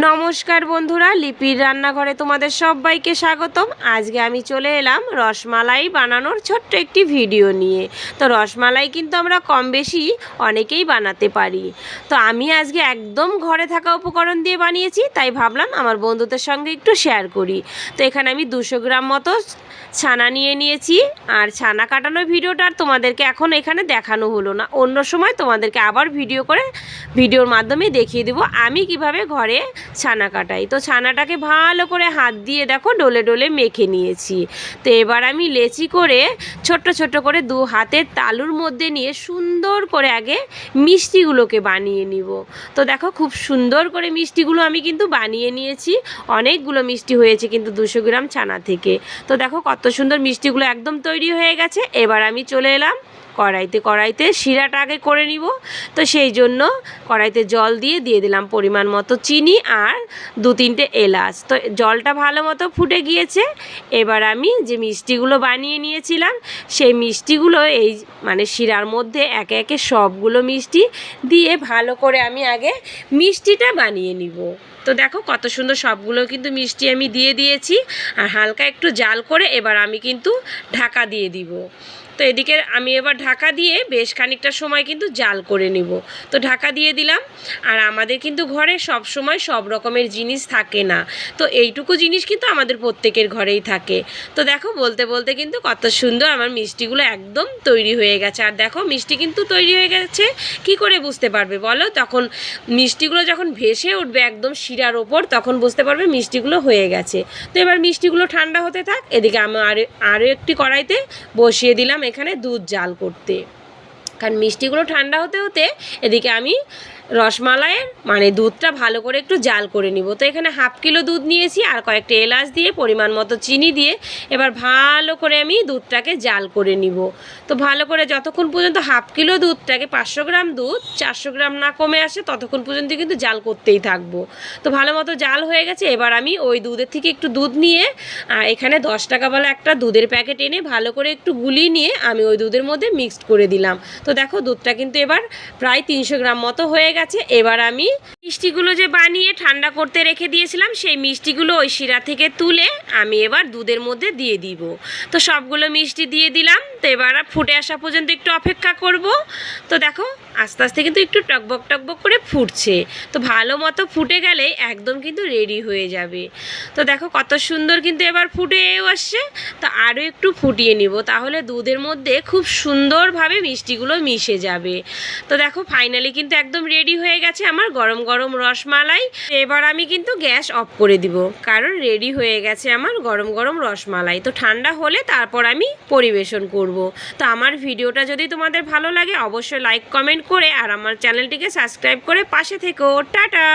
নমস্কার বন্ধুরা, লিপির রান্নাঘরে তোমাদের সবাইকে স্বাগতম। আজকে আমি চলে এলাম রসমালাই বানানোর ছোট্ট একটি ভিডিও নিয়ে। তো রসমালাই কিন্তু আমরা কম বেশি অনেকেই বানাতে পারি। তো আমি আজকে একদম ঘরে থাকা উপকরণ দিয়ে বানিয়েছি, তাই ভাবলাম আমার বন্ধুদের সঙ্গে একটু শেয়ার করি। তো এখানে আমি 200 গ্রাম মতো ছানা নিয়ে নিয়েছি। আর ছানা কাটানোর ভিডিওটা আর তোমাদেরকে এখন এখানে দেখানো হলো না, অন্য সময় তোমাদেরকে আবার ভিডিওর মাধ্যমে দেখিয়ে দেবো আমি কিভাবে ঘরে ছানা কাটাই। তো ছানাটাকে ভালো করে হাত দিয়ে দেখো ডলে ডলে মেখে নিয়েছি। তো এবার আমি লেচি করে ছোট্ট ছোট্ট করে দু হাতের তালুর মধ্যে নিয়ে সুন্দর করে আগে মিষ্টিগুলোকে বানিয়ে নিব। তো দেখো খুব সুন্দর করে মিষ্টিগুলো আমি কিন্তু বানিয়ে নিয়েছি। অনেকগুলো মিষ্টি হয়েছে কিন্তু 200 গ্রাম ছানা থেকে। তো দেখো কত সুন্দর মিষ্টিগুলো একদম তৈরি হয়ে গেছে। এবার আমি চলে এলাম কড়াইতে শিরাটা আগে করে নিব। তো সেই জন্য কড়াইতে জল দিয়ে দিলাম পরিমাণ মতো চিনি আর 2-3টে এলাচ। তো জলটা ভালো মতো ফুটে গিয়েছে। এবার আমি যে মিষ্টিগুলো বানিয়ে নিয়েছিলাম সেই মিষ্টিগুলো এই শিরার মধ্যে একে একে সবগুলো মিষ্টি দিয়ে ভালো করে আমি আগে মিষ্টিটা বানিয়ে নিব। তো দেখো কত সুন্দর সবগুলো কিন্তু মিষ্টি আমি দিয়ে দিয়েছি। আর হালকা একটু জাল করে এবার আমি কিন্তু ঢাকা দিয়ে দিব। তো এদিকে আমি এবার ঢাকা দিয়ে বেশ খানিকটা সময় কিন্তু জাল করে নিব। তো ঢাকা দিয়ে দিলাম। আর আমাদের কিন্তু ঘরে সব সময় সব রকমের জিনিস থাকে না, তো এইটুকু জিনিস কিন্তু আমাদের প্রত্যেকের ঘরেই থাকে। তো দেখো বলতে বলতে কিন্তু কত সুন্দর আমার মিষ্টিগুলো একদম তৈরি হয়ে গেছে। আর দেখো মিষ্টি কিন্তু তৈরি হয়ে গেছে কি করে বুঝতে পারবে বলো? তখন মিষ্টিগুলো যখন ভেসে উঠবে একদম শিরার ওপর, তখন বুঝতে পারবে মিষ্টিগুলো হয়ে গেছে। তো এবার মিষ্টিগুলো ঠান্ডা হতে থাক। এদিকে আমি আরও একটি কড়াইতে বসিয়ে দিলাম এখানে দুধ জাল করতে। কারণ মিষ্টিগুলো ঠান্ডা হতে হতে এদিকে আমি রসমালাইয়ের দুধটা ভালো করে একটু জাল করে নিব। তো এখানে 1/2 কিলো দুধ নিয়েছি আর কয়েকটা এলাচ দিয়ে পরিমাণ মতো চিনি দিয়ে এবার ভালো করে আমি দুধটাকে জাল করে নিব। তো ভালো করে যতক্ষণ পর্যন্ত 1/2 কিলো দুধটাকে 500 গ্রাম দুধ 400 গ্রাম না কমে আসে ততক্ষণ পর্যন্ত কিন্তু জাল করতেই থাকবো। তো ভালো মতো জাল হয়ে গেছে। এবার আমি ওই দুধের থেকে একটু দুধ নিয়ে এখানে 10 টাকাওয়ালা একটা দুধের প্যাকেট এনে ভালো করে একটু গুলিয়ে নিয়ে আমি ওই দুধের মধ্যে মিক্সড করে দিলাম। তো দেখো দুধটা কিন্তু এবার প্রায় 300 গ্রাম মতো হয়ে গেছে। এবার আমি মিষ্টিগুলো যে বানিয়ে ঠান্ডা করতে রেখে দিয়েছিলাম সেই মিষ্টিগুলো ওই শিরা থেকে তুলে আমি এবার দুধের মধ্যে দিয়ে দিব। তো সবগুলো মিষ্টি দিয়ে দিলাম। তো এবার ফুটে আসা পর্যন্ত একটু অপেক্ষা করব। তো দেখো আস্তে আস্তে কিন্তু একটু টকবক টকবক করে ফুটছে। তো ভালো মতো ফুটে গেলেই একদম কিন্তু রেডি হয়ে যাবে। তো দেখো কত সুন্দর কিন্তু এবার ফুটেও আসছে। তো আরও একটু ফুটিয়ে নিব, তাহলে দুধের মধ্যে খুব সুন্দরভাবে মিষ্টিগুলো মিশে যাবে। তো দেখো ফাইনালি কিন্তু একদম রেডি হয়ে গেছে আমার গরম গরম রসমালাই। এবার আমি কিন্তু গ্যাস অফ করে দিব, কারণ রেডি হয়ে গেছে আমার গরম গরম রসমালাই। তো ঠান্ডা হলে তারপর আমি পরিবেশন করব। তো আমার ভিডিওটা যদি তোমাদের ভালো লাগে অবশ্যই লাইক কমেন্ট করে আর আমার চ্যানেলটিকে সাবস্ক্রাইব করে পাশে থেকো। টাটা।